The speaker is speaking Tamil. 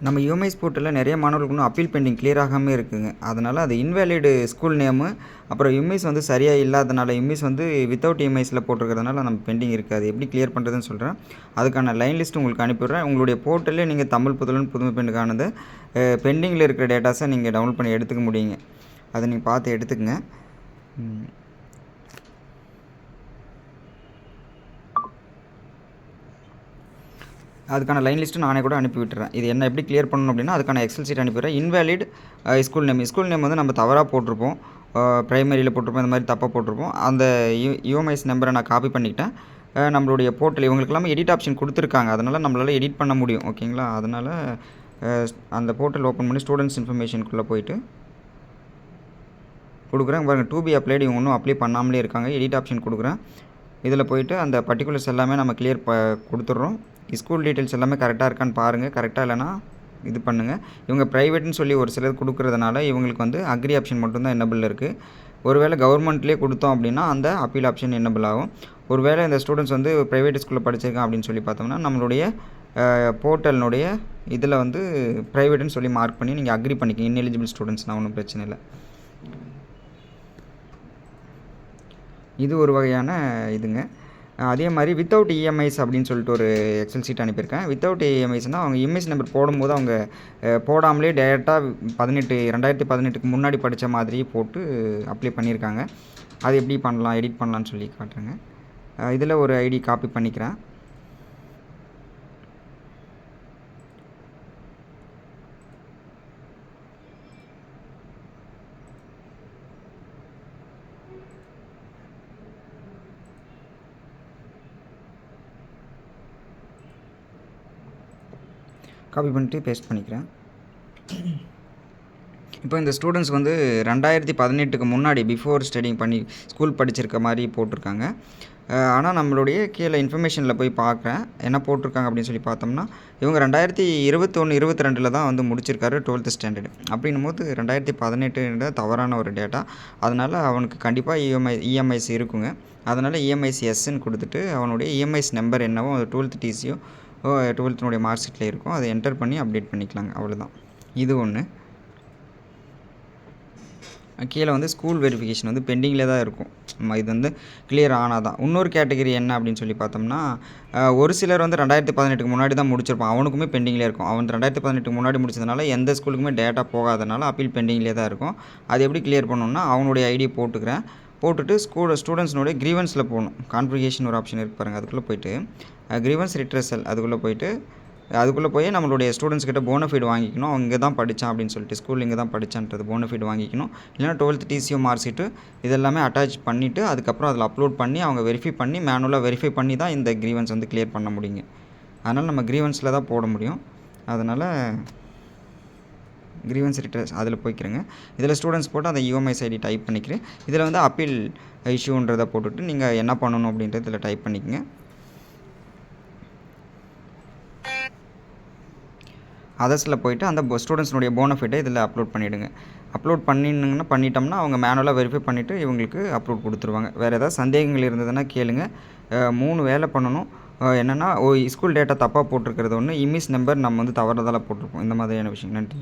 நம்ம யுஎம்ஐஸ் போர்ட்டலில் நிறைய மாணவர்களுக்கு இன்னும் அப்பீல் பெண்டிங் கிளியர் ஆகாமல் இருக்குங்க. அதனால் அது இன்வேலிடு ஸ்கூல் நேமு, அப்புறம் யுஎம்ஐஸ் வந்து சரியாக இல்லாதனால யுஎம்ஐஸ் வந்து வித்தவுட் இஎம்ஐஸில் போட்டிருக்கிறதுனால நம்ம பெண்டிங் இருக்குது. அது எப்படி கிளியர் பண்ணுறதுன்னு சொல்கிறேன். அதுக்கான லைன் லிஸ்ட் உங்களுக்கு அனுப்பிவிட்றேன். உங்களுடைய போர்ட்டல்லே நீங்கள் தமிழ் புதல்வன் புதுமை பெண்ணுக்கானது பெண்டிங்கில் இருக்கிற டேட்டாஸை நீங்கள் டவுன்லோட் பண்ணி எடுத்துக்க முடியுங்க. அதை நீங்கள் பார்த்து எடுத்துக்கங்க. அதுக்கான லைன் லிஸ்ட்டு நானே கூட அனுப்பி விட்டுறேன். இது என்ன எப்படி கிளியர் பண்ணணும் அப்படின்னா, அதுக்கான எக்ஸல் சீட் அனுப்பிடுறேன். இன்வேலிட் ஸ்கூல் நேம் வந்து நம்ம தவறாக போட்டிருப்போம். ப்ரைமரியில் போட்டிருப்போம், இந்த மாதிரி தப்பாக போட்டிருப்போம். அந்த யுஎம்ஐஸ் நம்பரை நான் காப்பி பண்ணிக்கிட்டேன். நம்மளுடைய போர்ட்டல் இவங்களுக்கு எல்லாமே எடிட் ஆப்ஷன் கொடுத்துருக்காங்க. அதனால் நம்மளால் எடிட் பண்ண முடியும். ஓகேங்களா? அதனால் அந்த போர்ட்டல் ஓப்பன் பண்ணி ஸ்டூடெண்ட்ஸ் இன்ஃபர்மேஷனுக்குள்ளே போயிட்டு கொடுக்குறேன். பாருங்கள், டு பி அப்ளைடு இவங்க இன்னும் அப்ளை பண்ணாமலே இருக்காங்க. எடிட் ஆப்ஷன் கொடுக்குறேன். இதில் போயிட்டு அந்த பர்டிகுலர்ஸ் எல்லாமே நம்ம கிளியர் கொடுத்துட்றோம். ஸ்கூல் டீட்டெயில்ஸ் எல்லாமே கரெக்டாக இருக்கான்னு பாருங்கள். கரெக்டாக இல்லைனா இது பண்ணுங்கள். இவங்க ப்ரைவேட்னு சொல்லி ஒரு சிலர் கொடுக்குறதுனால இவங்களுக்கு வந்து அக்ரி ஆப்ஷன் மட்டும்தான் என்னபிள் இருக்குது. ஒருவேளை கவர்மெண்ட்லேயே கொடுத்தோம் அப்படின்னா அந்த அப்பீல் ஆப்ஷன் என்னபிள் ஆகும். ஒருவேளை இந்த ஸ்டூடெண்ட்ஸ் வந்து ப்ரைவேட் ஸ்கூலில் படிச்சிருக்கான் அப்படின்னு சொல்லி பார்த்தோம்னா நம்மளுடைய போர்ட்டலினுடைய இதில் வந்து ப்ரைவேட்னு சொல்லி மார்க் பண்ணி நீங்கள் அக்ரி பண்ணிக்கிங்க. இன்எலிஜிபிள் ஸ்டூடெண்ட்ஸ்னால் ஒன்றும் பிரச்சனை இல்லை. இது ஒரு வகையான இதுங்க. அதே மாதிரி வித்தவுட் இஎம்ஐஸ் அப்படின்னு சொல்லிட்டு ஒரு எக்ஸல் சீட் அனுப்பியிருக்கேன். வித்தவுட் இஎம்ஐஸ்னால் அவங்க இஎம்ஐஸ் நம்பர் போடும்போது அவங்க போடாமலே டேரெக்டாக 2018க்கு முன்னாடி படித்த மாதிரி போட்டு அப்ளை பண்ணியிருக்காங்க. அது எப்படி பண்ணலாம், எடிட் பண்ணலான்னு சொல்லி காட்டுறேங்க. இதில் ஒரு ஐடி காப்பி பண்ணிக்கிறேன். காப்பி பண்ணிட்டு பேஸ்ட் பண்ணிக்கிறேன். இப்போ இந்த ஸ்டூடெண்ட்ஸ் வந்து 2018க்கு முன்னாடி பிஃபோர் ஸ்டடிங் பண்ணி ஸ்கூல் படிச்சிருக்க மாதிரி போட்டிருக்காங்க. ஆனால் நம்மளுடைய கீழே இன்ஃபர்மேஷனில் போய் பார்க்குறேன் என்ன போட்டிருக்காங்க அப்படின்னு சொல்லி பார்த்தோம்னா, இவங்க 2021, 22 தான் வந்து முடிச்சிருக்காரு 12th ஸ்டாண்டர்டு. அப்படின்னும் போது 2018 தவறான ஒரு டேட்டா. அதனால் அவனுக்கு கண்டிப்பாக இஎம்ஐஸ் இருக்குங்க. அதனால் இஎம்ஐஸ் எஸ்ன்னு கொடுத்துட்டு அவனுடைய இஎம்ஐஸ் நம்பர் என்னவோ 12th டிசியோ 12th மார்க் ஷீட்டில் இருக்கும். அதை என்டர் பண்ணி அப்டேட் பண்ணிக்கலாங்க. அவ்வளோதான். இது ஒன்று. கீழே வந்து ஸ்கூல் வெரிஃபிகேஷன் வந்து பெண்டிங்கில் தான் இருக்கும். இது வந்து கிளியர் ஆனால் தான். இன்னொரு கேட்டகரி என்ன அப்படின்னு சொல்லி பார்த்தோம்னா, ஒரு சிலர் வந்து 2018க்கு முன்னாடி தான் முடிச்சிருப்பான். அவனுக்குமே பெண்டிங்லேயே இருக்கும். அவன் 2018க்கு முன்னாடி முடிச்சதுனால எந்த ஸ்கூலுக்குமே டேட்டா போகாதனால அப்பீல் பெண்டிங்லேயே தான் இருக்கும். அது எப்படி கிளியர் பண்ணணும்னா, அவனுடைய ஐடியை போட்டுக்கிறேன். போட்டுட்டு ஸ்டூடெண்ட்ஸ்னுடைய க்ரீவன்ஸில் போகணும். கான்ஃபிகரேஷன் ஒரு ஆப்ஷன் இருக்குது பாருங்கள். அதுக்குள்ளே போய்ட்டு க்ரீவன்ஸ் ரிட்ரஸல் அதுக்குள்ளே போய் நம்மளுடைய ஸ்டூடெண்ட்ஸ் கிட்ட போனஃபைடு வாங்கிக்கணும். அவங்க இங்கே தான் படித்தான் அப்படின்னு சொல்லிட்டு ஸ்கூல் இங்கே தான் படித்தான்றது போனஃபைடு வாங்கிக்கணும். இல்லைனா 12th டிசியோ மார்க் ஷீட்டு இதெல்லாமே அட்டாச் பண்ணிவிட்டு அதுக்கப்புறம் அதில் அப்லோட் பண்ணி அவங்க வெரிஃபை பண்ணி மேனுவலாக வெரிஃபை பண்ணி தான் இந்த க்ரீவன்ஸ் வந்து கிளியர் பண்ண முடியுங்க. அதனால் நம்ம க்ரீவன்ஸில் தான் போட முடியும். அதனால் க்ரீவன்ஸ் ரிட்ரஸ் அதில் போய்க்கிறேங்க. இதில் ஸ்டூடெண்ட்ஸ் போட்டு அந்த யுஎம்ஐஸ் ஐடி டைப் பண்ணிக்கிறேன். இதில் வந்து அப்பீல் இஷ்யூன்றதை போட்டுட்டு நீங்கள் என்ன பண்ணணும் அப்படின்றது இதில் டைப் பண்ணிக்கங்க. அதர்ஸில் போய்ட்டு அந்த ஸ்டூடெண்ட்ஸ்னுடைய போனஃபைடை இதில் அப்லோட் பண்ணிவிடுங்க. அப்லோட் பண்ணிட்டோம்னா அவங்க மேனுவலாக வெரிஃபை பண்ணிவிட்டு இவங்களுக்கு அப்லோட் கொடுத்துருவாங்க. வேறு ஏதாவது சந்தேகங்கள் இருந்ததுன்னா கேளுங்க. 3 வேலை பண்ணணும். என்னென்னா ஸ்கூல் டேட்டா தப்பாக போட்டிருக்கிறது ஒன்று, இமெயில் நம்பர் நம்ம வந்து தவறுதலாக போட்டிருப்போம். இந்த மாதிரியான விஷயம். நன்றி.